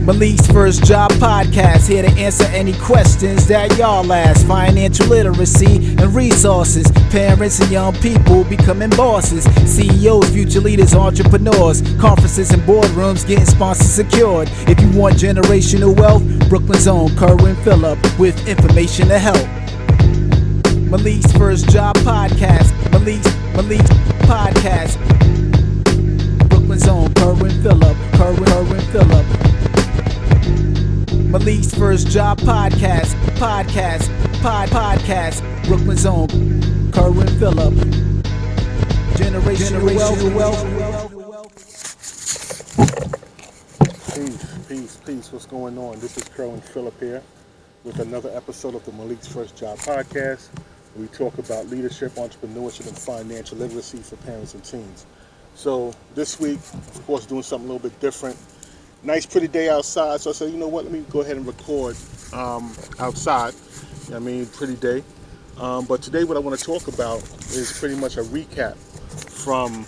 Malik's First Job Podcast, here to answer any questions that y'all ask. Financial literacy and resources, parents and young people becoming bosses, CEOs, future leaders, entrepreneurs, conferences and boardrooms getting sponsors secured. If you want generational wealth, Brooklyn's own Kerwin Phillip with information to help. Malik's First Job Podcast, Malik's Podcast. Brooklyn's own Kerwin Phillip, Kerwin Phillip. Malik's First Job Podcast, podcast. Brooklyn's own Kerwin Phillip. Generational wealth. Peace. What's going on? This is Kerwin Phillip here with another episode of the Malik's First Job Podcast. We talk about leadership, entrepreneurship, and financial literacy for parents and teens. So this week, of course, doing something a little bit different. Nice, pretty day outside. So I said, you know what, let me go ahead and record outside. I mean, pretty day. But today what I want to talk about is pretty much a recap from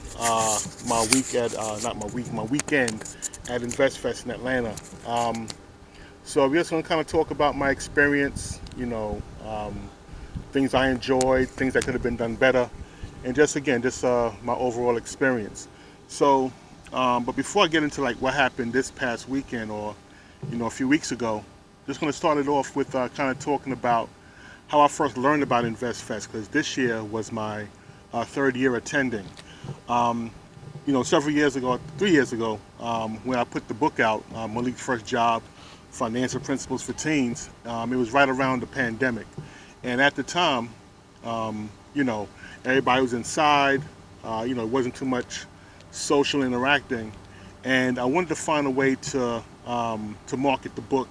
my weekend at InvestFest in Atlanta. So we're just going to kind of talk about my experience, things I enjoyed, things that could have been done better, and just my overall experience. So, but before I get into like what happened this past weekend or, a few weeks ago, just going to start it off with kind of talking about how I first learned about InvestFest, because this year was my third year attending. Several years ago, 3 years ago, when I put the book out, Malik's First Job, Financial Principles for Teens, it was right around the pandemic. And at the time, everybody was inside, it wasn't too much social interacting, and I wanted to find a way to market the book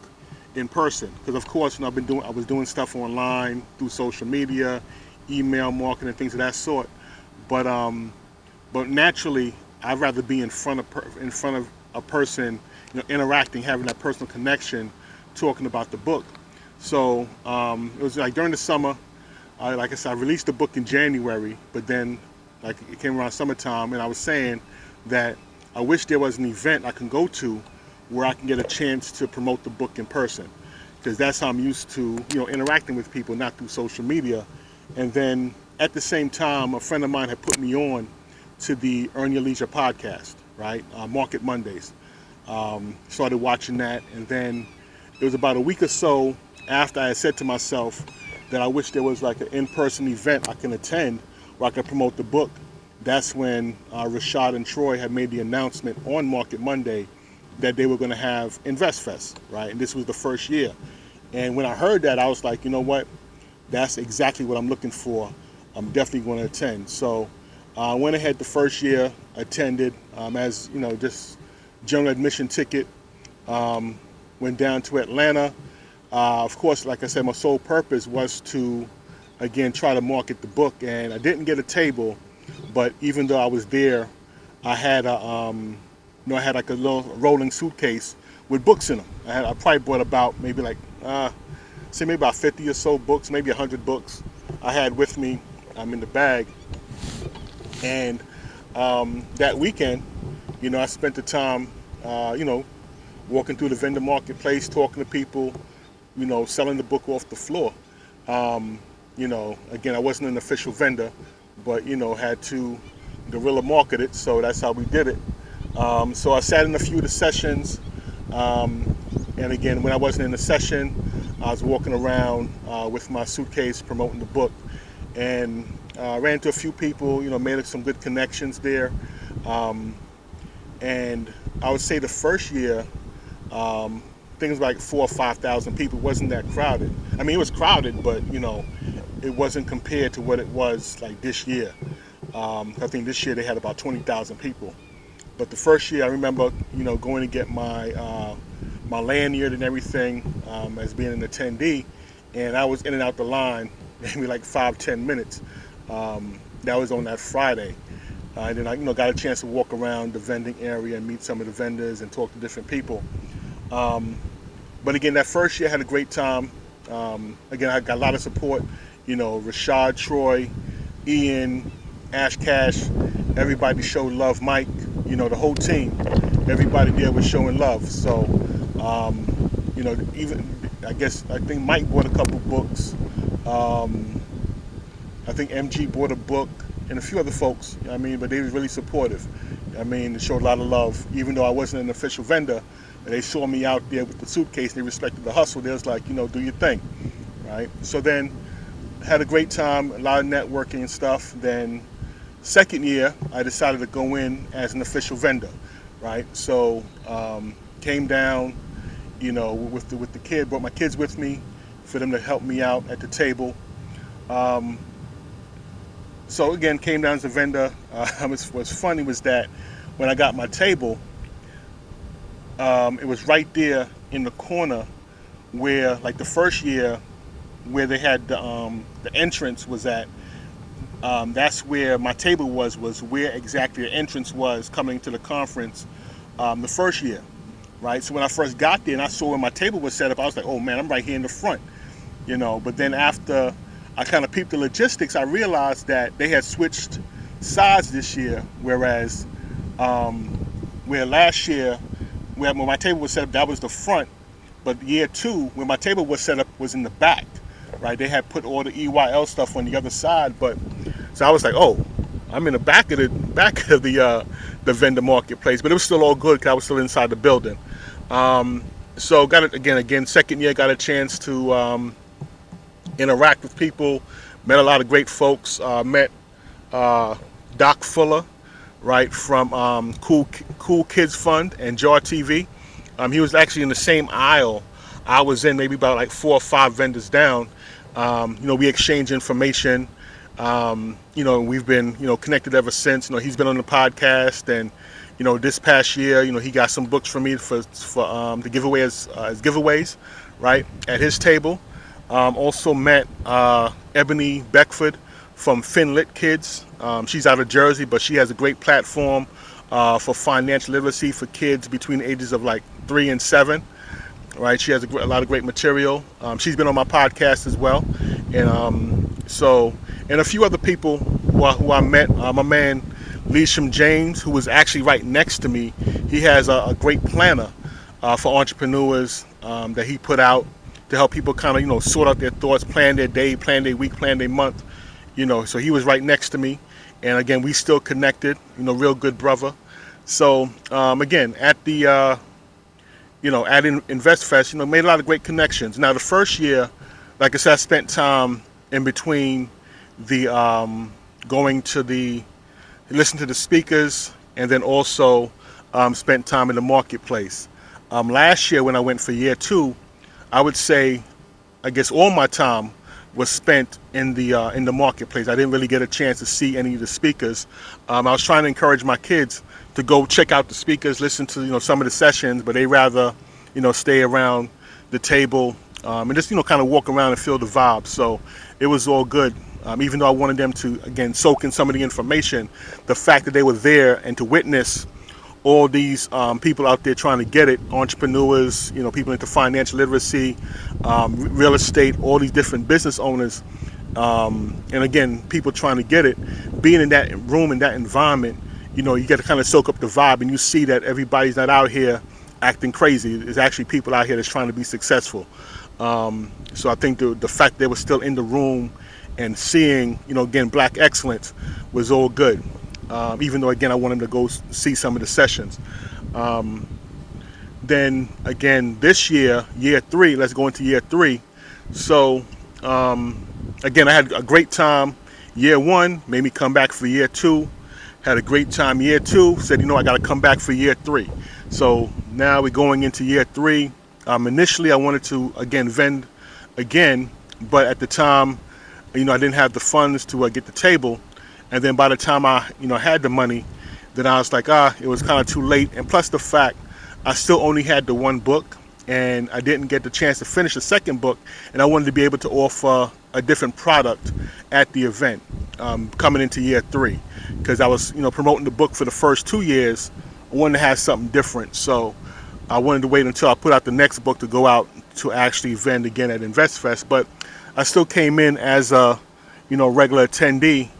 in person, because of course, I was doing stuff online through social media, email marketing, things of that sort. But naturally, I'd rather be in front of a person, interacting, having that personal connection, talking about the book. So it was like during the summer. Like I said, I released the book in January, but then like it came around summertime, and I was saying that I wish there was an event I can go to where I can get a chance to promote the book in person, because that's how I'm used to, interacting with people, not through social media. And then at the same time, a friend of mine had put me on to the Earn Your Leisure podcast, right? Market Mondays. Started watching that, and then it was about a week or so after I had said to myself that I wish there was like an in-person event I can attend where I could promote the book. That's when Rashad and Troy had made the announcement on Market Monday that they were going to have InvestFest, right? And this was the first year. And when I heard that, I was like, you know what? That's exactly what I'm looking for. I'm definitely going to attend. So I went ahead the first year, attended as, just general admission ticket, went down to Atlanta. Of course, like I said, my sole purpose was to, again, try to market the book. And I didn't get a table, but even though I was there, I had like a little rolling suitcase with books in them. I probably bought about maybe about 50 or so books, maybe 100 books I had with me in the bag. And that weekend, I spent the time, walking through the vendor marketplace, talking to people, selling the book off the floor. Again, I wasn't an official vendor, but, had to guerrilla market it, so that's how we did it. So I sat in a few of the sessions, and again, when I wasn't in the session, I was walking around with my suitcase promoting the book, and ran into a few people, made some good connections there. And I would say the first year, things like 4,000 or 5,000 people. Wasn't that crowded. I mean, it was crowded, but it wasn't compared to what it was like this year. I think this year they had about 20,000 people. But the first year, I remember, going to get my my lanyard and everything as being an attendee, and I was in and out the line maybe like 5-10 minutes. That was on that Friday. And then I got a chance to walk around the vending area and meet some of the vendors and talk to different people. But again, that first year I had a great time. Again, I got a lot of support. Rashad, Troy, Ian, Ash Cash, everybody showed love. Mike, the whole team, everybody there was showing love. So Even I think Mike bought a couple books. I think MG bought a book and a few other folks. But they was really supportive. They showed a lot of love, even though I wasn't an official vendor. They saw me out there with the suitcase. They respected the hustle. They was like, do your thing, right? So then, had a great time, a lot of networking and stuff. Then, second year, I decided to go in as an official vendor, right? So, came down, with the kid, brought my kids with me for them to help me out at the table. So again, came down as a vendor. What's funny was that when I got my table, it was right there in the corner where, like the first year, where they had the entrance was at. That's where my table was where exactly the entrance was coming to the conference the first year, right? So when I first got there and I saw where my table was set up, I was like, oh man, I'm right here in the front, But then after I kind of peeped the logistics, I realized that they had switched sides this year, whereas where last year, when my table was set up, that was the front, but year 2, when my table was set up, was in the back, right? They had put all the EYL stuff on the other side, so I was like, oh, I'm in the back of the vendor marketplace, but it was still all good because I was still inside the building. So got it again, second year, got a chance to interact with people, met a lot of great folks, met Doc Fuller, right, from Cool Kids Fund and Jar TV. He was actually in the same aisle I was in, maybe about like 4 or 5 vendors down. We exchange information. We've been, connected ever since. He's been on the podcast, and this past year, he got some books for me for to give away as giveaways, right, at his table. Also met Ebony Beckford from Finlit Kids. She's out of Jersey, but she has a great platform for financial literacy for kids between the ages of like 3 and 7. Right, she has a lot of great material. She's been on my podcast as well, and a few other people who I met. My man Lesham James, who was actually right next to me, he has a great planner for entrepreneurs that he put out to help people kind of sort out their thoughts, plan their day, plan their week, plan their month. So he was right next to me, and again, we still connected. Real good brother. So again, at the at InvestFest, made a lot of great connections. Now the first year, like I said, I spent time in between the going to listen to the speakers, and then also spent time in the marketplace. Last year when I went for year 2, I would say, I guess all my time was spent in the marketplace. I didn't really get a chance to see any of the speakers. I was trying to encourage my kids to go check out the speakers, listen to some of the sessions, but they rather stay around the table and just kind of walk around and feel the vibe. So it was all good. Even though I wanted them to again soak in some of the information, the fact that they were there and to witness all these people out there trying to get it, entrepreneurs, people into financial literacy, real estate, all these different business owners, and again, people trying to get it, being in that room, in that environment, you got to kind of soak up the vibe, and you see that everybody's not out here acting crazy. There's actually people out here that's trying to be successful. So I think the fact they were still in the room and seeing, again, Black excellence was all good. Even though, again, I want them to go see some of the sessions. Then, again, this year, year 3, let's go into year 3. So, again, I had a great time. Year 1 made me come back for year 2. Had a great time year 2. Said, I got to come back for year 3. So now we're going into year 3. Initially, I wanted to, again, vend again. But at the time, I didn't have the funds to get the table. And then by the time I, had the money, then I was like, it was kind of too late. And plus the fact I still only had the one book, and I didn't get the chance to finish the second book. And I wanted to be able to offer a different product at the event coming into year 3, because I was, promoting the book for the first 2 years. I wanted to have something different. So I wanted to wait until I put out the next book to go out to actually vend again at InvestFest. But I still came in as a, regular attendee.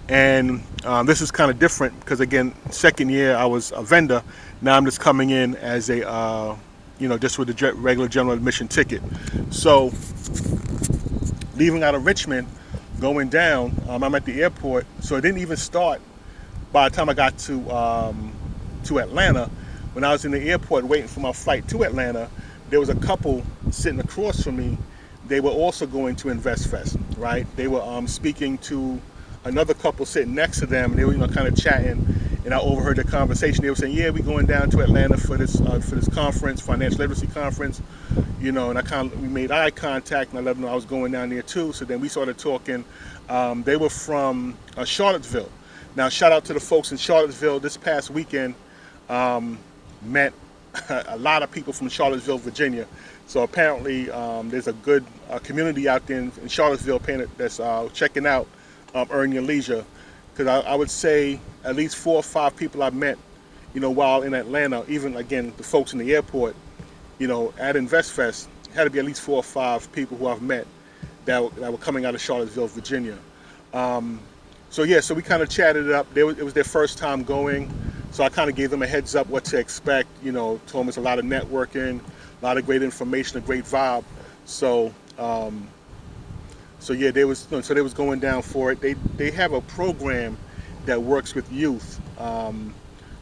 And this is kind of different because, again, second year I was a vendor. Now I'm just coming in as a just with the regular general admission ticket. So leaving out of Richmond, going down, I'm at the airport. So it didn't even start by the time I got to Atlanta. When I was in the airport waiting for my flight to Atlanta, there was a couple sitting across from me. They were also going to InvestFest, right? They were speaking to another couple sitting next to them. They were, kind of chatting, and I overheard the conversation. They were saying, "Yeah, we're going down to Atlanta for this conference, financial literacy conference," and we made eye contact, and I let them know I was going down there too. So then we started talking. They were from Charlottesville. Now, shout out to the folks in Charlottesville. This past weekend, met a lot of people from Charlottesville, Virginia. So apparently there's a good community out there in Charlottesville that's checking out Earn Your Leisure. Because I would say at least 4 or 5 people I met, while in Atlanta, even again, the folks in the airport, at InvestFest, had to be at least 4 or 5 people who I've met that were coming out of Charlottesville, Virginia. So we kind of chatted it up. It was their first time going. So I kind of gave them a heads up what to expect, told them it's a lot of networking, a lot of great information, a great vibe. So they was going down for it. They have a program that works with youth.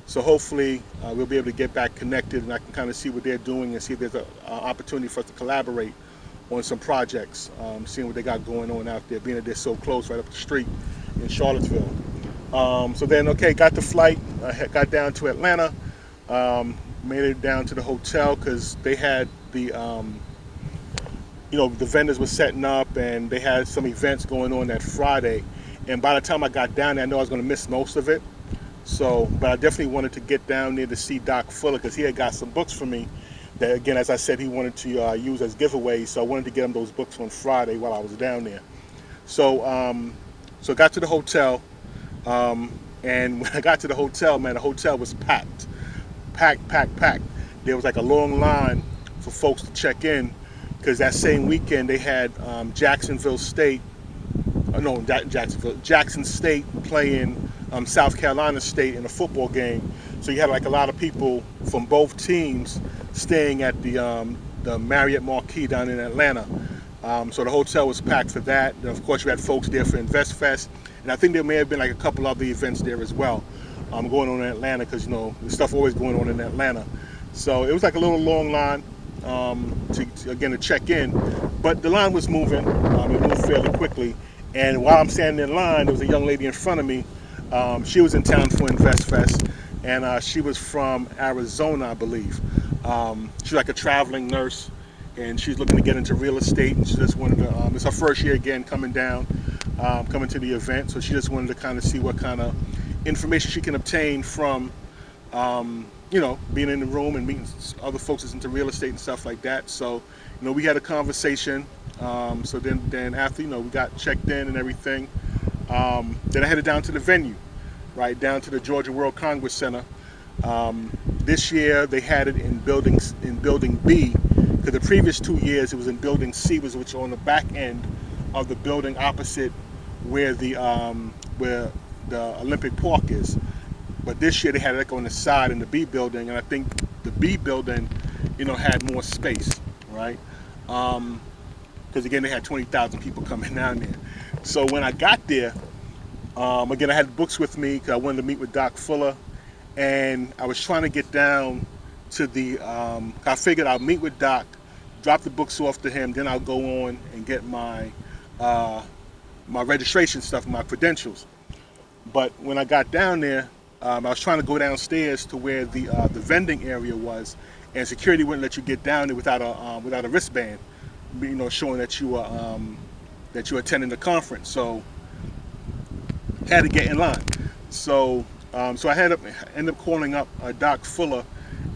So hopefully we'll be able to get back connected, and I can kind of see what they're doing and see if there's an opportunity for us to collaborate on some projects, seeing what they got going on out there, being that they're so close right up the street in Charlottesville. Got the flight, got down to Atlanta, made it down to the hotel because they had the vendors were setting up and they had some events going on that Friday. And by the time I got down there, I know I was going to miss most of it. But I definitely wanted to get down there to see Doc Fuller because he had got some books for me that, again, as I said, he wanted to use as giveaways. So I wanted to get him those books on Friday while I was down there. So I got to the hotel. And when I got to the hotel, man, the hotel was packed. There was like a long line for folks to check in because that same weekend they had Jackson State playing South Carolina State in a football game. So you had like a lot of people from both teams staying at the Marriott Marquis down in Atlanta. So the hotel was packed for that. And of course, you had folks there for InvestFest. And I think there may have been like a couple other events there as well going on in Atlanta because, there's stuff always going on in Atlanta. So it was like a little long line to check in. But the line was moving. It moved fairly quickly. And while I'm standing in line, there was a young lady in front of me. She was in town for InvestFest. And she was from Arizona, I believe. She's like a traveling nurse. And she's looking to get into real estate. And she just wanted to, it's her first year again coming to the event. So she just wanted to kind of see what kind of information she can obtain from, being in the room and meeting other folks that's into real estate and stuff like that. So, we had a conversation. So then after, we got checked in and everything. Then I headed down to the venue, right, down to the Georgia World Congress Center. This year they had it in building B. Because the previous 2 years it was in building C, which was on the back end of the building opposite where the Olympic Park is. But this year they had it on the side in the B building, and I think the B building, had more space, right? Because again, they had 20,000 people coming down there. So when I got there, again, I had books with me because I wanted to meet with Doc Fuller, and I was trying to get down to the. I figured I'll meet with Doc, drop the books off to him, then I'll go on and get my registration stuff, my credentials. But when I got down there, I was trying to go downstairs to where the vending area was, and security wouldn't let you get down there without a wristband, showing that you were attending the conference. So had to get in line. So I ended up calling up Doc Fuller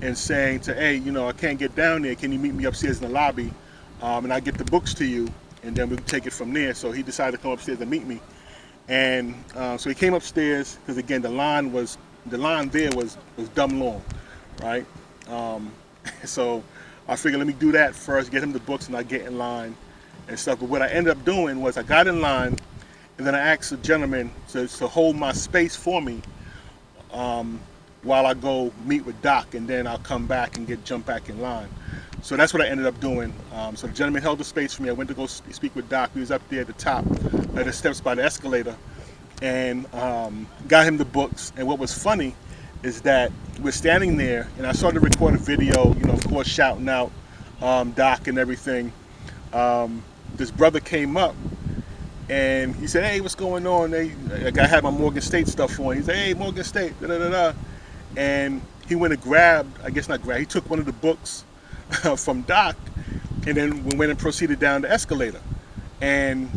and saying hey, I can't get down there. Can you meet me upstairs in the lobby? And I get the books to you, and then we can take it from there. So he decided to come upstairs and meet me. And so he came upstairs because again the line there was dumb long, right? So I figured let me do that first, get him the books, and I get in line and stuff. But what I ended up doing was I got in line, and then I asked the gentleman to hold my space for me while I go meet with Doc, and then I'll come back and jump back in line. So that's what I ended up doing. So the gentleman held the space for me. I went to go speak with Doc. He was up there at the top of the steps by the escalator, and got him the books. And what was funny is that we're standing there, and I started to record a video, of course, shouting out Doc and everything. This brother came up, and he said, "Hey, what's going on?" Like I had my Morgan State stuff on. He said, "Hey, Morgan State, da da da da," and he went and he took one of the books from Doc, and then we went and proceeded down the escalator. And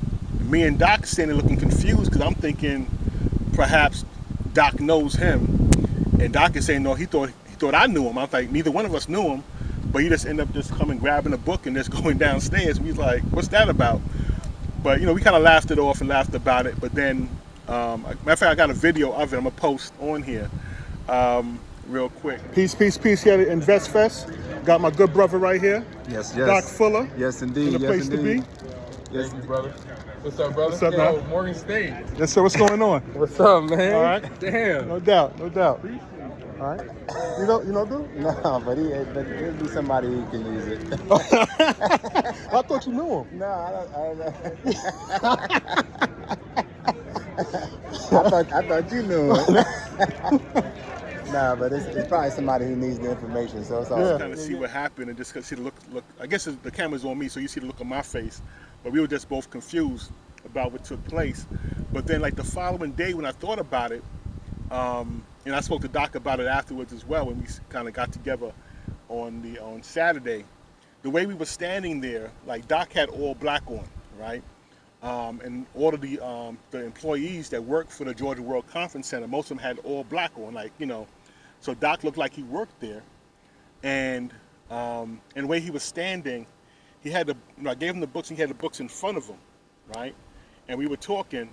me and Doc standing looking confused because I'm thinking perhaps Doc knows him, and Doc is saying no, he thought I knew him. I was like, neither one of us knew him, but he just ended up just coming grabbing a book and just going downstairs. We was like, what's that about? But we kind of laughed it off and laughed about it. But then, matter of fact, I got a video of it. I'm gonna post on here real quick. Peace here at InvestFest. Got my good brother right here. Yes. Doc Fuller. Yes, indeed. In the place to be. Yes, Thank you, brother. What's up, brother? What's up, man? Morgan State. Yes, sir. What's going on? What's up, man? All right. Damn. No doubt. All right. You know, dude? No, but it'll be somebody who can use it. I thought you knew him. No, I thought you knew him. Nah, but it's probably somebody who needs the information, so it's all Just kind of see what happened and just see the look. I guess the camera's on me, so you see the look on my face. But we were just both confused about what took place. But then, like the following day, when I thought about it, and I spoke to Doc about it afterwards as well, when we kind of got together on Saturday. The way we were standing there, like Doc had all black on, right? And all of the employees that work for the Georgia World Conference Center, most of them had all black on, So Doc looked like he worked there, and the way he was standing, he had I gave him the books, and he had the books in front of him, right? And we were talking,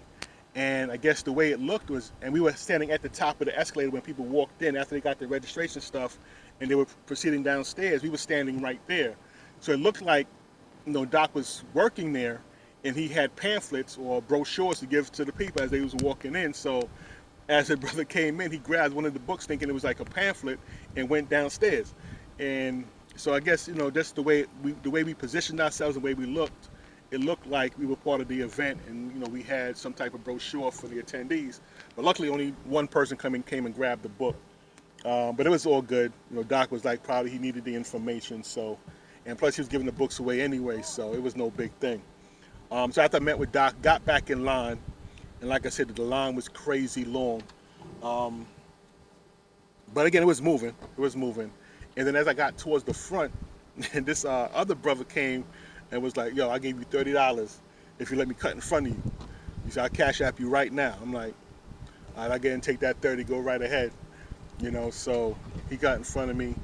and I guess the way it looked was, and we were standing at the top of the escalator when people walked in after they got their registration stuff, and they were proceeding downstairs. We were standing right there, so it looked like, Doc was working there, and he had pamphlets or brochures to give to the people as they was walking in. So as the brother came in, he grabbed one of the books thinking it was like a pamphlet and went downstairs. And so I guess, just the way we positioned ourselves, the way we looked, it looked like we were part of the event, and we had some type of brochure for the attendees. But luckily only one person came and grabbed the book. But it was all good. Doc was like probably he needed the information, and plus he was giving the books away anyway, so it was no big thing. So after I met with Doc, got back in line, and like I said, the line was crazy long. But again, it was moving. And then as I got towards the front, and this other brother came and was like, "Yo, I gave you $30 if you let me cut in front of you." He said, "I'll cash app you right now." I'm like, "All right, I'll get and take that 30, go right ahead." So he got in front of me.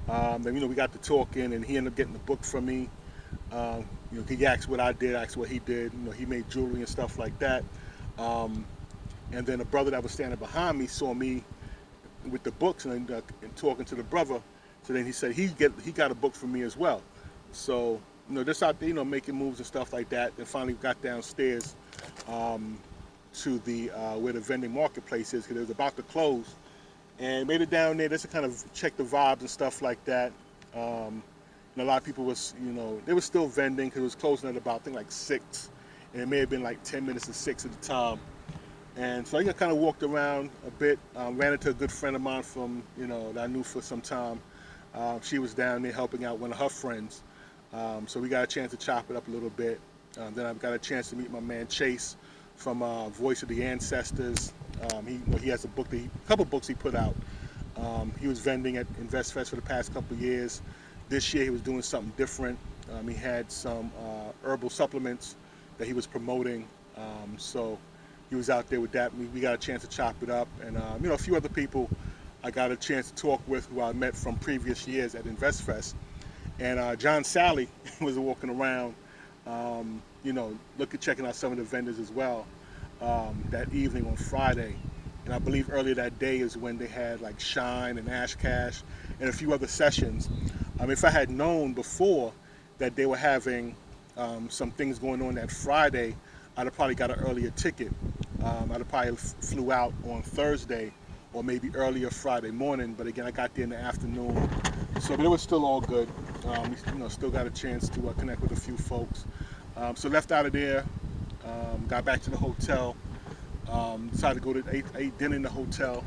Then, we got to talking, and he ended up getting the book from me. He asked what I did, asked what he did. He made jewelry and stuff like that. And then a brother that was standing behind me saw me with the books and talking to the brother. So then he said he got a book from me as well. So just out there, making moves and stuff like that. And finally got downstairs to the where the vending marketplace is, because it was about to close. And made it down there just to kind of check the vibes and stuff like that. And a lot of people was, they were still vending because it was closing at about, I think, like 6. And it may have been like 10 minutes to 6 at the time. And so I kind of walked around a bit, ran into a good friend of mine from, that I knew for some time. She was down there helping out one of her friends. So we got a chance to chop it up a little bit. Then I got a chance to meet my man Chase from Voice of the Ancestors. He has a couple books he put out. He was vending at InvestFest for the past couple of years. This year he was doing something different. He had some herbal supplements that he was promoting. So he was out there with that. We got a chance to chop it up. And a few other people I got a chance to talk with who I met from previous years at InvestFest. And John Sally was walking around, checking out some of the vendors as well that evening on Friday. And I believe earlier that day is when they had like Shine and Ash Cash and a few other sessions. If I had known before that they were having some things going on that Friday, I'd have probably got an earlier ticket. I'd have probably flew out on Thursday or maybe earlier Friday morning. But again, I got there in the afternoon, so but it was still all good. We still got a chance to connect with a few folks. So left out of there, got back to the hotel. Decided to go to ate dinner in the hotel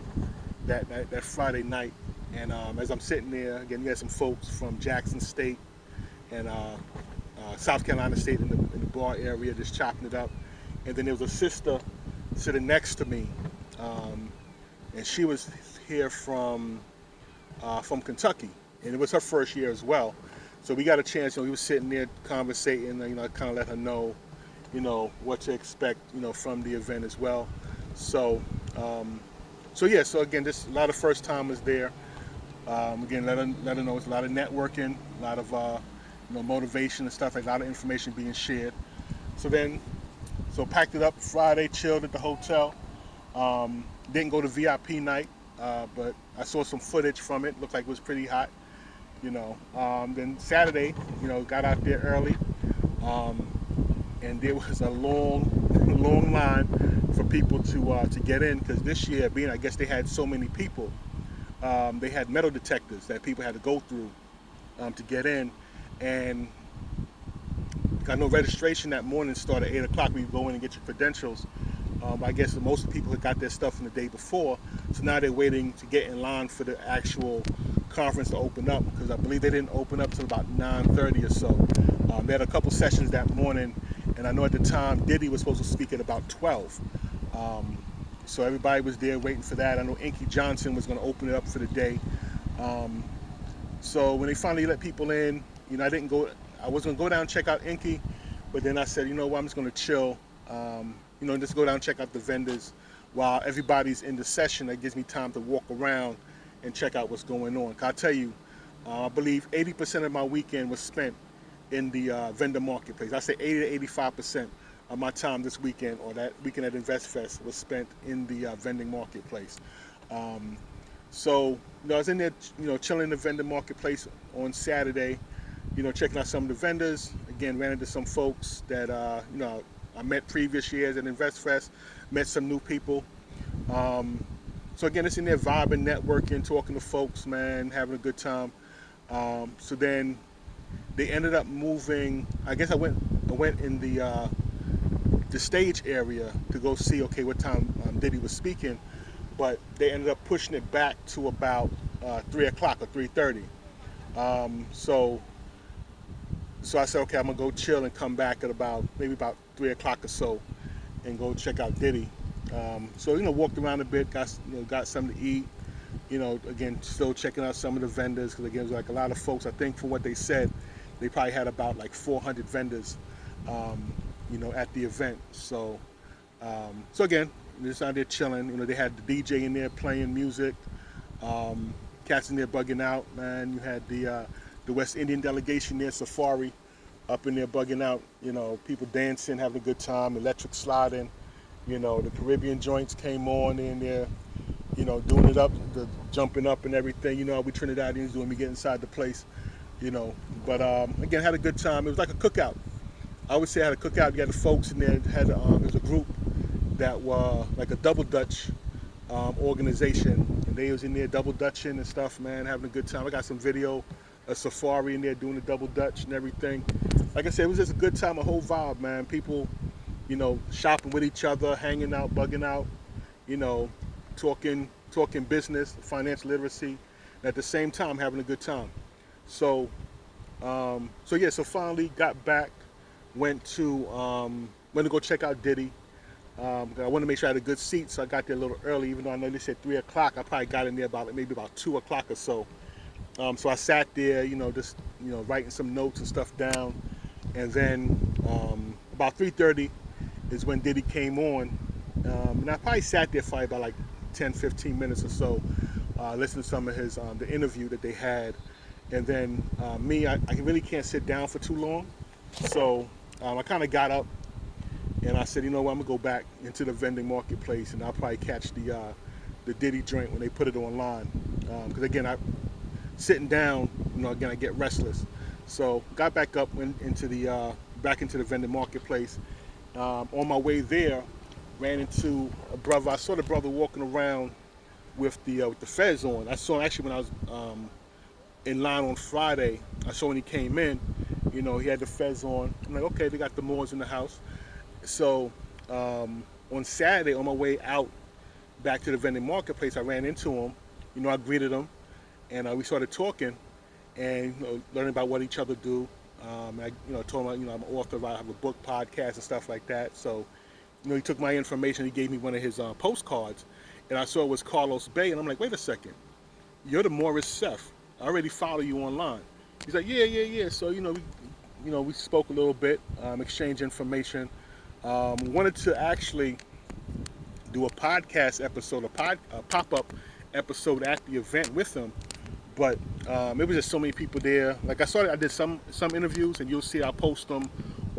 that Friday night. And as I'm sitting there, again, you had some folks from Jackson State and South Carolina State in the bar area just chopping it up. And then there was a sister sitting next to me, and she was here from Kentucky, and it was her first year as well. So we got a chance. We were sitting there conversating. I kind of let her know, what to expect, from the event as well. So, so again, just a lot of first timers there. Again, let her know it's a lot of networking, a lot of motivation and stuff, like a lot of information being shared. So packed it up Friday, chilled at the hotel. Didn't go to VIP night, but I saw some footage from it. Looked like it was pretty hot, Then Saturday, got out there early, and there was a long line for people to get in, because this year, I guess they had so many people, they had metal detectors that people had to go through to get in, and I know registration that morning started at 8 o'clock. We go in and get your credentials. I guess most people had got their stuff from the day before, so now they're waiting to get in line for the actual conference to open up, because I believe they didn't open up till about 9:30 or so. They had a couple sessions that morning, and I know at the time Diddy was supposed to speak at about 12. So everybody was there waiting for that. I know Inky Johnson was going to open it up for the day. So when they finally let people in, I didn't go. I was going to go down and check out Inky, but then I said, what, I'm just going to chill. Just go down and check out the vendors while everybody's in the session. That gives me time to walk around and check out what's going on. I tell you, I believe 80% of my weekend was spent in the vendor marketplace. I say 80 to 85% of my time this weekend, or that weekend at InvestFest, was spent in the vending marketplace. So I was in there, chilling in the vendor marketplace on Saturday, checking out some of the vendors. Again, ran into some folks that I met previous years at InvestFest, met some new people. So again, it's in there vibing, networking, talking to folks, man, having a good time. So then they ended up moving. I guess I went in the stage area to go see, okay, what time Diddy was speaking, but they ended up pushing it back to about 3 o'clock or 3:30. So I said, okay, I'm gonna go chill and come back at maybe about 3 o'clock or so, and go check out Diddy. So walked around a bit, got something to eat. Again, still checking out some of the vendors, because again, it was like a lot of folks. I think from what they said, they probably had about like 400 vendors, at the event. So again, just out there chilling. They had the DJ in there playing music. Cats in there bugging out, man. You had the West Indian delegation there, Safari, up in there bugging out. People dancing, having a good time, electric sliding. The Caribbean joints came on in there, doing it up, the jumping up and everything. How we Trinidadians do when we get inside the place, But again, had a good time. It was like a cookout. I would say I had a cookout. You had the folks in there. There was a group that were like a double Dutch organization, and they was in there double Dutching and stuff, man, having a good time. I got some video of Safari in there doing the double Dutch and everything. Like I said, it was just a good time, a whole vibe, man. People, shopping with each other, hanging out, bugging out, talking business, financial literacy, and at the same time having a good time. So finally got back, went to go check out Diddy. I wanted to make sure I had a good seat, so I got there a little early, even though I know they said 3 o'clock. I probably got in there maybe about 2 o'clock or so. So I sat there, just writing some notes and stuff down, and then about 3:30 is when Diddy came on, and I probably sat there for about like 10-15 minutes or so, listening to some of his the interview that they had, and then I really can't sit down for too long, so I kind of got up, and I said, what, I'm gonna go back into the vending marketplace, and I'll probably catch the Diddy joint when they put it online, because again, sitting down, again, I get restless. So got back up, went into back into the vending marketplace. On my way there, ran into a brother. I saw the brother walking around with the fez on. I saw him actually when I was in line on Friday. I saw when he came in, he had the fez on. I'm like, okay, they got the Moors in the house. So on Saturday, on my way out back to the vending marketplace, I ran into him. I greeted him, and we started talking and learning about what each other do. I told him I'm an author, I have a book, podcast, and stuff like that. So he took my information. He gave me one of his postcards, and I saw it was Carlos Bay, and I'm like, wait a second, you're the Morris Seth. I already follow you online. He's like, yeah. So we spoke a little bit, exchanged information. Wanted to actually do a podcast episode, a pop-up episode at the event with him, but it was just so many people there. Like I did some interviews, and you'll see I'll post them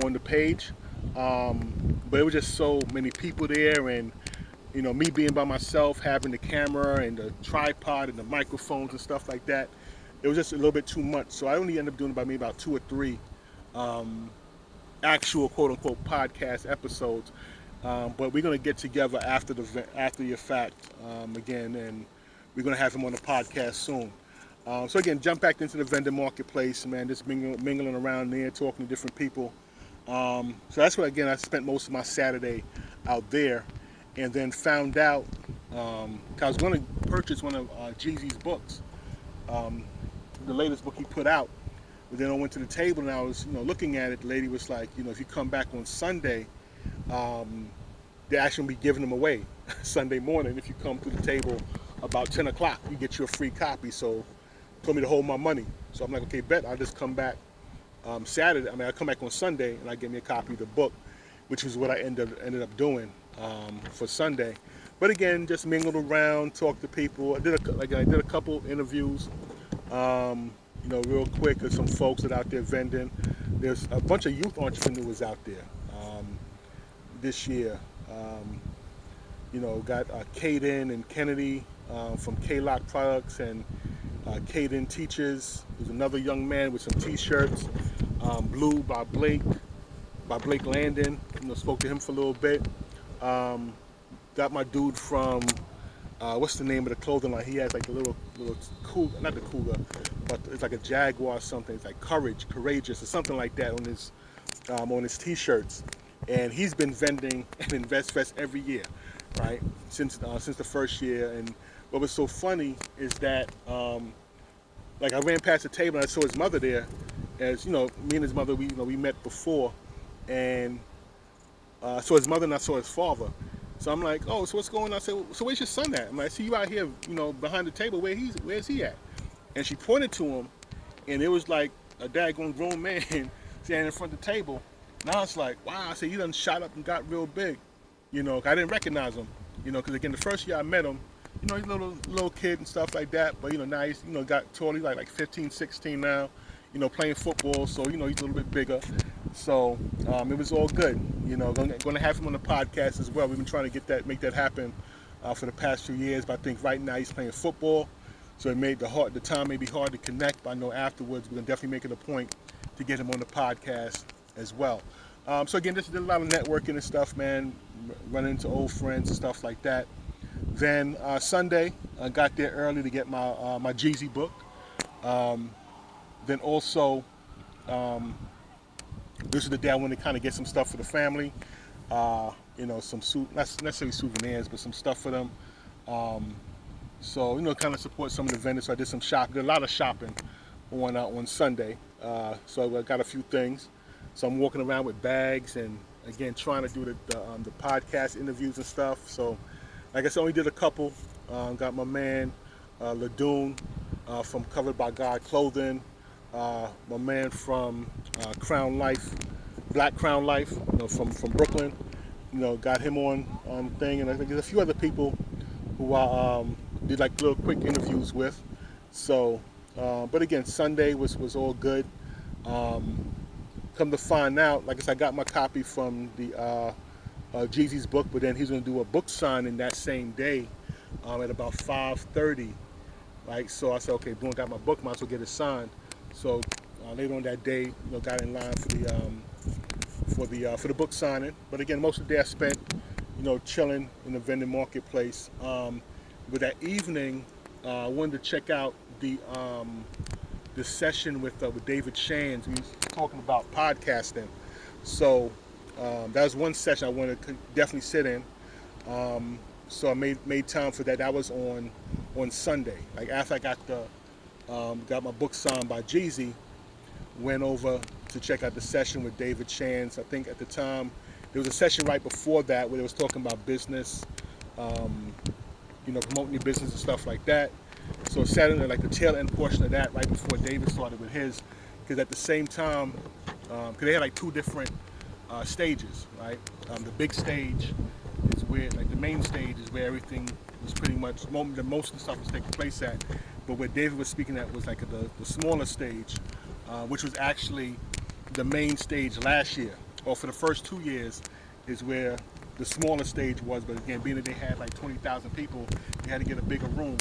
on the page. But it was just so many people there, and me being by myself, having the camera and the tripod and the microphones and stuff like that, it was just a little bit too much. So I only ended up doing about 2 or 3 actual quote-unquote podcast episodes. But we're going to get together after the fact again, and we're going to have him on the podcast soon. So again, jump back into the vendor marketplace, man, just mingling around there, talking to different people. So that's what, again, I spent most of my Saturday out there, and then found out, 'cause I was going to purchase one of Jeezy's books, the latest book he put out. But then I went to the table and I was, looking at it. The lady was like, if you come back on Sunday, they actually be giving them away Sunday morning. If you come to the table about 10 o'clock, you get your free copy. So told me to hold my money. So I'm like, okay, bet. I'll just come back Saturday. I come back on Sunday and I get me a copy of the book, which is what I ended up doing for Sunday. But again, just mingled around, talked to people. I did a couple interviews, real quick, with some folks that are out there vending. There's a bunch of youth entrepreneurs out there this year. Got Caden and Kennedy from K-Lock Products, and Caden Teaches. There's another young man with some T-shirts. Blue by Blake Landon. Spoke to him for a little bit. Got my dude from what's the name of the clothing line? He has like a little cougar, not the cougar, but it's like a Jaguar or something. It's like courageous or something like that on his T-shirts. And he's been vending at InvestFest every year, right? Since the first year. And what was so funny is that I ran past the table and I saw his mother there. As me and his mother, we met before, and I saw his mother and I saw his father. So I'm like, oh, so what's going on? I said, so where's your son at? I'm like, I see you out here, behind the table. Where's he at? And she pointed to him, and it was like a daggone grown man standing in front of the table. Now it's like, wow. I said, he done shot up and got real big. I didn't recognize him. Because again, the first year I met him, he's a little kid and stuff like that. But now he's got totally like 15, 16 now. Playing football, so he's a little bit bigger. So it was all good. Going to have him on the podcast as well. We've been trying to make that happen for the past few years. But I think right now he's playing football, so it made the time may be hard to connect. But I know afterwards we're gonna definitely make it a point to get him on the podcast as well. So again, just did a lot of networking and stuff, man. Running into old friends and stuff like that. Then Sunday, I got there early to get my Jeezy book. Then also, this is the day I wanted to kind of get some stuff for the family. Some not necessarily souvenirs, but some stuff for them. So kind of support some of the vendors. So I did some shopping, did a lot of shopping on Sunday. So I got a few things. So I'm walking around with bags and again trying to do the podcast interviews and stuff. So like I said, only did a couple. Got my man Ladoon from Covered by God Clothing. My man from Crown Life, Black Crown Life, from Brooklyn, got him on thing, and I think there's a few other people who I did like little quick interviews with. So, but again, Sunday was all good. Come to find out, like I said, I got my copy from the Jeezy's book, but then he's going to do a book signing that same day at about 5:30. Right, so I said, okay, boom, got my book, might as well get it signed. So later on that day, got in line for the book signing. But again, most of the day I spent, chilling in the vending marketplace. But that evening, I wanted to check out the session with David Shands. He was talking about podcasting. So that was one session I wanted to definitely sit in. So I made time for that. That was on Sunday. Like after I got my book signed by Jeezy, went over to check out the session with David Shands. I think at the time there was a session right before that where they was talking about business, promoting your business and stuff like that. So Saturday, like the tail end portion of that, right before David started with his, because at the same time, because they had like two different stages, right? The big stage is where, like the main stage is where everything was pretty much, the most of the stuff was taking place at. But where David was speaking at was like the smaller stage, which was actually the main stage last year, or for the first 2 years, is where the smaller stage was. But again, being that they had like 20,000 people, they had to get a bigger room.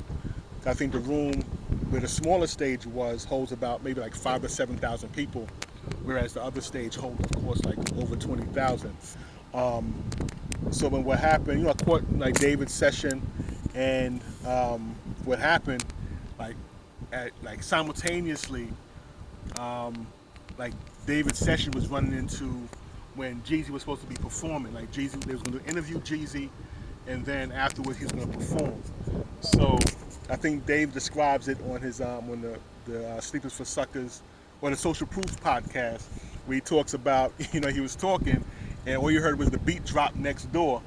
I think the room where the smaller stage holds about maybe like 5,000 or 7,000 people, whereas the other stage holds, of course, like over 20,000. So when what happened, I caught like David's session, and what happened, like simultaneously, like David's session was running into when Jeezy was supposed to be performing. Like Jeezy, they was going to interview Jeezy, and then afterwards he was going to perform. So I think Dave describes it on his on the Sleepers for Suckers, or the Social Proof podcast, where he talks about, he was talking, and all you heard was the beat drop next door,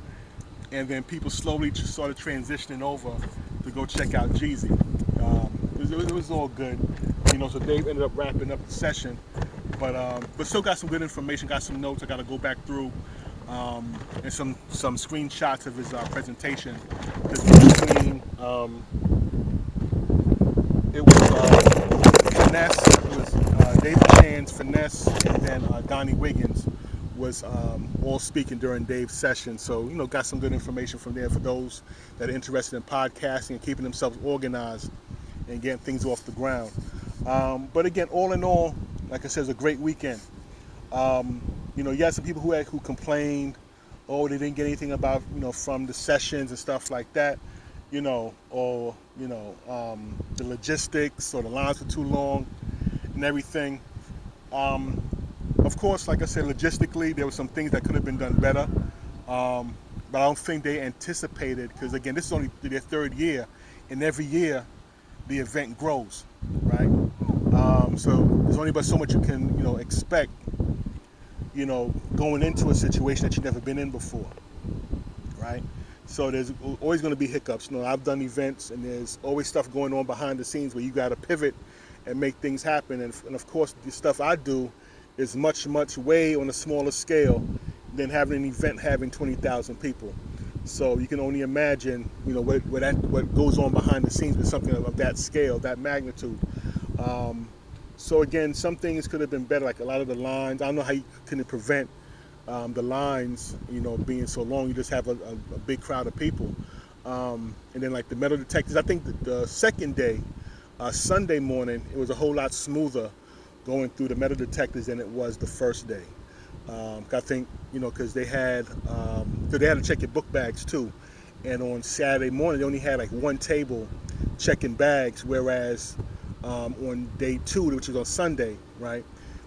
and then people slowly just started transitioning over to go check out Jeezy. It was all good, so Dave ended up wrapping up the session, but still got some good information, got some notes I got to go back through, and some screenshots of his presentation. Between it was Finesse, it was David Shands, Finesse, and then Donnie Wiggins was all speaking during Dave's session. So, got some good information from there for those that are interested in podcasting and keeping themselves organized and getting things off the ground. But again, all in all, like I said, it was a great weekend. You had some people who complained, they didn't get anything about, from the sessions and stuff like that, or the logistics, or the lines were too long and everything. Of course, like I said, logistically, there were some things that could have been done better. But I don't think they anticipated, because again, this is only their third year, and every year the event grows, right? So there's only but so much you can, expect, going into a situation that you've never been in before, right? So there's always going to be hiccups. I've done events, and there's always stuff going on behind the scenes where you got to pivot and make things happen. And of course, the stuff I do is much, much way on a smaller scale than having an event having 20,000 people. So you can only imagine, what goes on behind the scenes with something of that scale, that magnitude. So again, some things could have been better, like a lot of the lines. I don't know how you can prevent the lines, being so long. You just have a big crowd of people. And then like the metal detectors, I think the second day, Sunday morning, it was a whole lot smoother going through the metal detectors than it was the first day. I think, because they had to check your book bags too. And on Saturday morning, they only had like one table checking bags, whereas on day 2, which was on Sunday, right,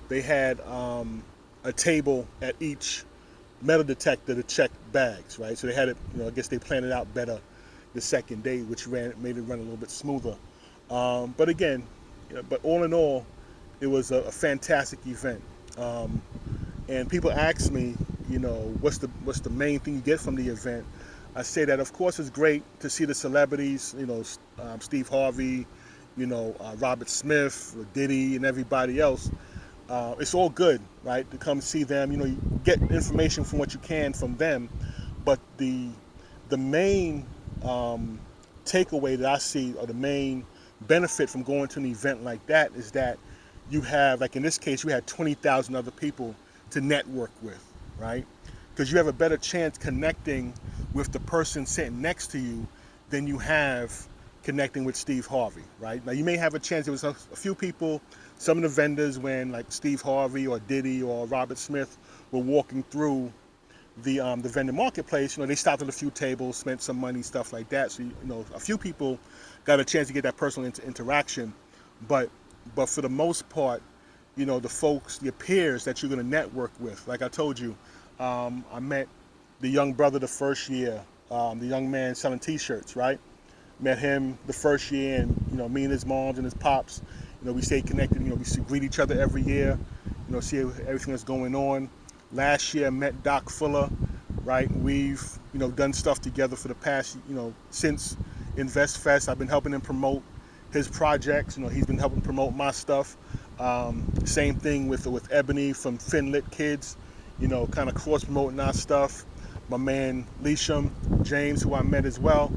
they had a table at each metal detector to check bags, right? So they had it, I guess they planned it out better the second day, which made it run a little bit smoother. But again, but all in all, it was a fantastic event. And people ask me, what's the main thing you get from the event? I say that, of course, it's great to see the celebrities, Steve Harvey, Robert Smith, Diddy, and everybody else. It's all good, right, to come see them. You get information from what you can from them. But the main takeaway that I see, or the main benefit from going to an event like that, is that you have, like in this case, you had 20,000 other people to network with, right? Because you have a better chance connecting with the person sitting next to you than you have connecting with Steve Harvey, right? Now you may have a chance. There was a few people, some of the vendors, when like Steve Harvey or Diddy or Robert Smith were walking through the vendor marketplace, they stopped at a few tables, spent some money, stuff like that. So a few people got a chance to get that personal interaction, but for the most part, the folks, your peers that you're going to network with. Like I told you, I met the young brother the first year, the young man selling T-shirts, right? Met him the first year, and me and his moms and his pops, we stayed connected. We greet each other every year, see everything that's going on. Last year, I met Doc Fuller, right? We've done stuff together for the past, since InvestFest. I've been helping him promote his projects. He's been helping promote my stuff. Same thing with Ebony from Finlit Kids, kind of cross promoting our stuff. My man Lisham James, who I met as well,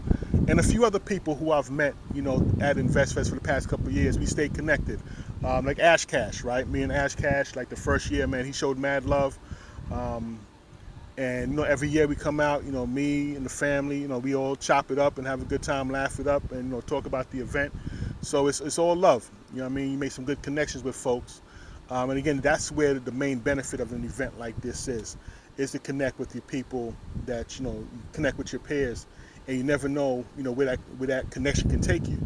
and a few other people who I've met, at InvestFest for the past couple of years. We stayed connected. Like Ash Cash, right? Me and Ash Cash, like the first year, man, he showed mad love. And every year we come out, me and the family, we all chop it up and have a good time, laugh it up, and talk about the event. So it's all love. You make some good connections with folks. And again, that's where the main benefit of an event like this is to connect with your people, that connect with your peers, and you never know where that connection can take you.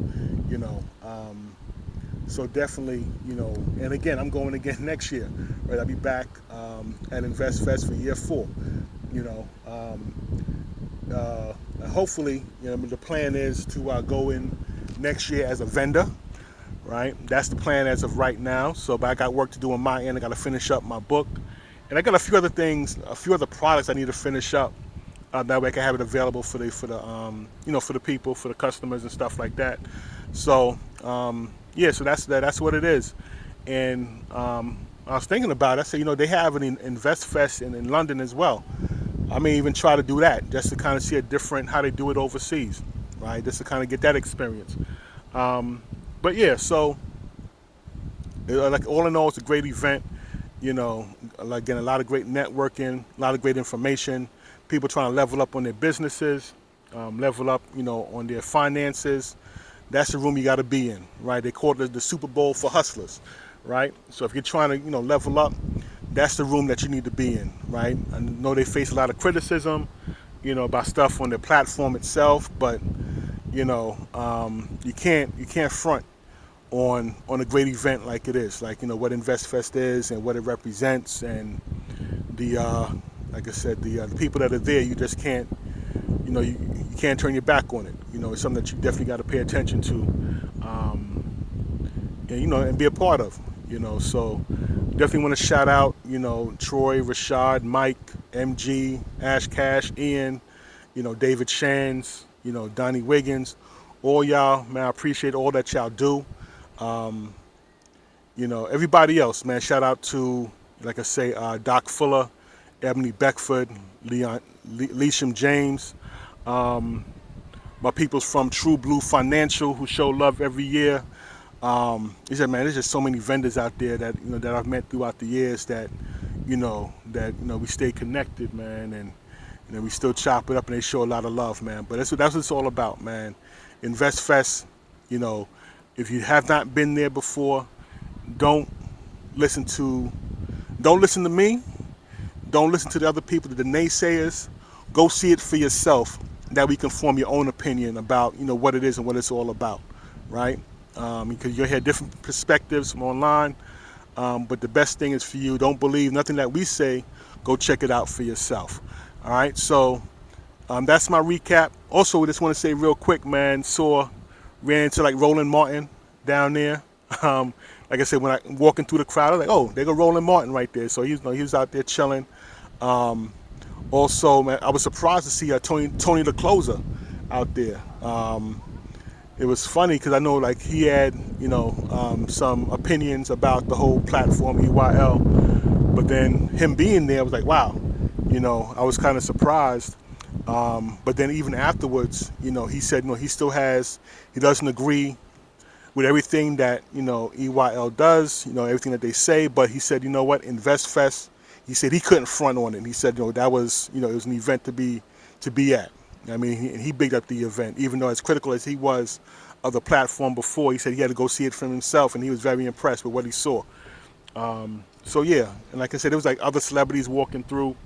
So definitely, and again, I'm going again next year, right? I'll be back at InvestFest for year 4. Hopefully, the plan is to go in next year as a vendor, right? That's the plan as of right now. So, but I got work to do on my end. I got to finish up my book, and I got a few other things, a few other products I need to finish up. That way I can have it available for the people, for the customers and stuff like that. So, yeah, so that's what it is. And I was thinking about it. I said, they have an InvestFest in London as well. I may even try to do that just to kind of see how they do it overseas, right? Just to kind of get that experience. But yeah, so like all in all, it's a great event. Again, a lot of great networking, a lot of great information. People trying to level up on their businesses, level up, on their finances. That's the room you got to be in, right? They call it the Super Bowl for hustlers, right? So if you're trying to, level up, that's the room that you need to be in, right? I know they face a lot of criticism, about stuff on their platform itself, but you can't front on a great event like it is, like what InvestFest is and what it represents, and the like I said, the people that are there, you just can't, you can't turn your back on it. It's something that you definitely got to pay attention to, and be a part of. So definitely want to shout out, Troy, Rashad, Mike, MG, Ash Cash, Ian, David Shands, Donnie Wiggins, all y'all, man. I appreciate all that y'all do. Everybody else, man. Shout out to, like I say, Doc Fuller, Ebony Beckford, Lesham James, my peoples from True Blue Financial who show love every year. He said, man, there's just so many vendors out there that that I've met throughout the years that we stay connected, man, and we still chop it up, and they show a lot of love, man. But that's what it's all about, man. InvestFest, if you have not been there before, don't listen to me. Don't listen to the other people, the naysayers. Go see it for yourself. That we can form your own opinion about what it is and what it's all about, right? Because you'll hear different perspectives from online. But the best thing is for you, don't believe nothing that we say. Go check it out for yourself. All right. So that's my recap. Also, I just want to say real quick, man. Ran into like Roland Martin down there. Like I said, when I walking through the crowd, I was like, oh, there go Roland Martin right there. So he was out there chilling. Also, man, I was surprised to see Tony the Closer out there. It was funny because I know like he had some opinions about the whole platform EYL, but then him being there, I was like, wow, I was kind of surprised. But then even afterwards, he said he doesn't agree with everything that EYL does, everything that they say, but he said, InvestFest, he said he couldn't front on it. He said, that was, it was an event to be at. I mean, he bigged up the event, even though as critical as he was of the platform before, he said he had to go see it for himself, and he was very impressed with what he saw. So yeah, and like I said, there was like other celebrities walking through.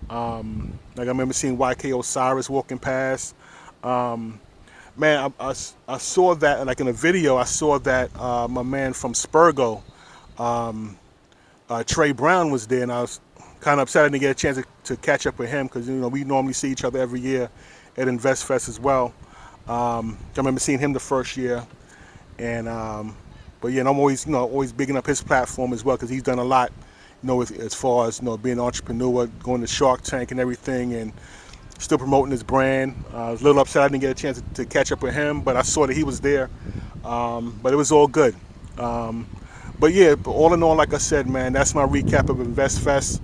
Like I remember seeing YK Osiris walking past. Man, I saw that, like in a video, I saw that my man from Spurgo, Trey Brown, was there, and I was kind of upset I didn't get a chance to catch up with him because we normally see each other every year at InvestFest as well. I remember seeing him the first year, and but yeah, and I'm always always bigging up his platform as well because he's done a lot, as far as being an entrepreneur, going to Shark Tank and everything, and still promoting his brand. I was a little upset I didn't get a chance to catch up with him, but I saw that he was there. But it was all good. But yeah, all in all, like I said, man, that's my recap of InvestFest.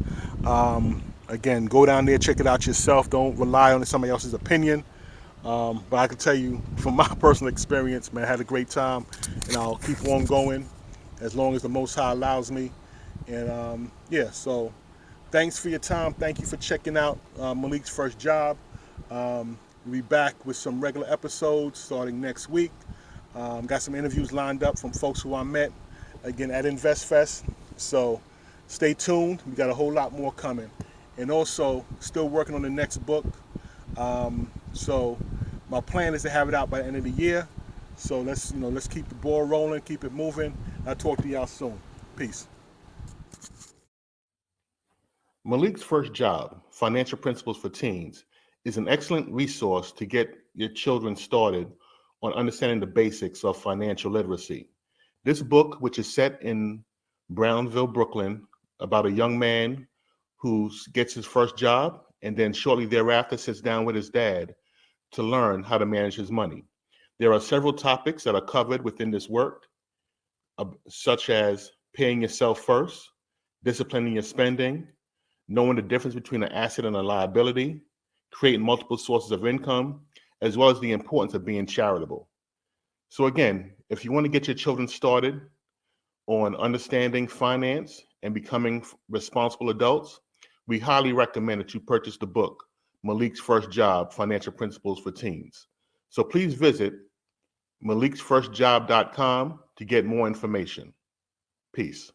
Again, go down there, check it out yourself. Don't rely on somebody else's opinion. But I can tell you from my personal experience, man, I had a great time, and I'll keep on going as long as the Most High allows me. And yeah, so thanks for your time. Thank you for checking out Malik's First Job. We'll be back with some regular episodes starting next week. Got some interviews lined up from folks who I met, again, at InvestFest. So stay tuned. We got a whole lot more coming. And also, still working on the next book. So my plan is to have it out by the end of the year. So let's keep the ball rolling, keep it moving. I'll talk to y'all soon. Peace. Malik's First Job, Financial Principles for Teens, is an excellent resource to get your children started on understanding the basics of financial literacy. This book, which is set in Brownsville, Brooklyn, about a young man who gets his first job and then shortly thereafter sits down with his dad to learn how to manage his money. There are several topics that are covered within this work, such as paying yourself first, disciplining your spending, knowing the difference between an asset and a liability, creating multiple sources of income, as well as the importance of being charitable. So again, if you want to get your children started on understanding finance and becoming responsible adults, we highly recommend that you purchase the book, Malik's First Job, Financial Principles for Teens. So please visit maliksfirstjob.com to get more information. Peace.